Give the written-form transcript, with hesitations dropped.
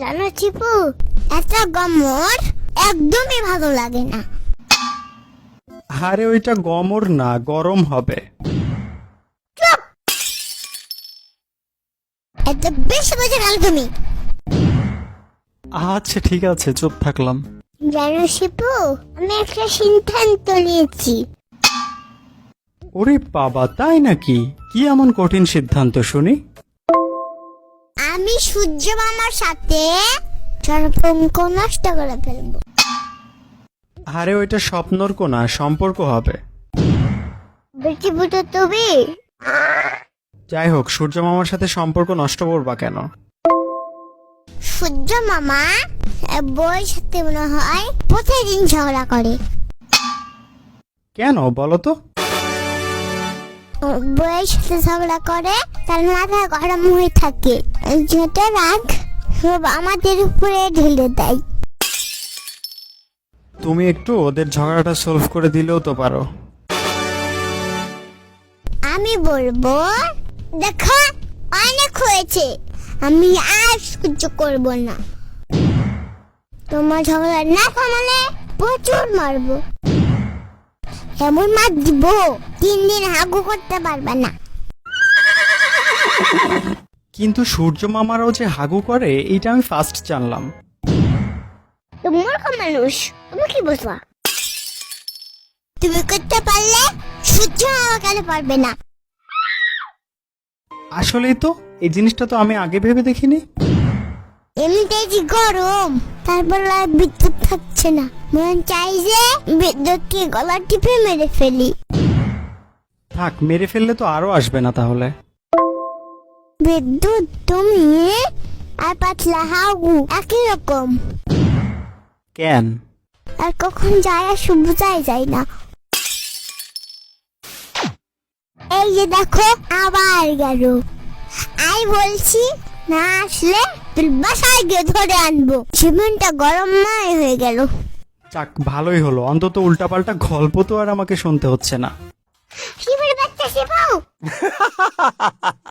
জানো চিপু, এত গমর একদমই ভালো লাগে না। আরে ওইটা গমর না, গরম হবে। চুপ! এত বেশি বোঝো গেল তুমি। আচ্ছা ঠিক আছে, চুপ থাকলাম। জানো শিপু, আমি একটা সিদ্ধান্ত নিয়েছি। ওরে বাবা, তাই নাকি? কি এমন কঠিন সিদ্ধান্ত শুনি? আমি সূর্য মামার সাথে সম্পর্ক নষ্ট করে ফেলবো। আরে ওইটা স্বপ্নর কোনা, সম্পর্ক হবে। বেটি বুটো তুমি। যাই হোক, সূর্য মামার সাথে সম্পর্ক নষ্ট করবা কেন? সূর্য মামা বউয়ের সাথে মনে হয় প্রতিদিন ঝগড়া করে। কেন বলো তো? বউয়ের সাথে ঝগড়া করে, তার মাথা গরম হয়ে থাকে, যত রাগ সব আমাদের উপরে ঢেলে দেয়। তুমি একটু ওদের ঝগড়াটা সলভ করে দিলেও তো পারো। আমি বলবো, দেখো অনেক হয়েছে, আমি আর সহ্য করব না। তোমার ঝগড়া না থামালে প্রচুর মারবো, এমন মার দিব 3 দিন হাগু করতে পারবে না। কিন্তু সূর্য মামারাও যে হাগু করে, এইটা আমি ফার্স্ট জানলাম। তুমি মূর্খ মানুষ, তুমি কি বুঝবা? তুমি করতে পারলে সূর্য মামা কেন পারবে না? আসলেই তো, এই জিনিসটা তো আমি আগে ভেবে দেখিনি। এমনিতেই যে গরম, তারপর আর বিদ্যুৎ থাকছে না, মন চাই যে বিদ্যুৎকে গলা টিপে মেরে ফেলি। থাক, মেরে ফেললে তো আরো আসবে না তাহলে। বিদ্যুৎ তুমি আর পাতলা হাগু একই রকম, কেন? আর কখন যায় আর বোঝাই যায় না। এই যে দেখো আবার গেল। আই বলছি না আসলে তুই বাসায় গিয়ে ধরে আনবো। জীবনটা গরমময় হয়ে গেল। যাক, ভালোই হলো, অন্তত উল্টাপাল্টা গল্প তো আর আমাকে শুনতে হচ্ছে না। শিবের বাচ্চা শিবাও।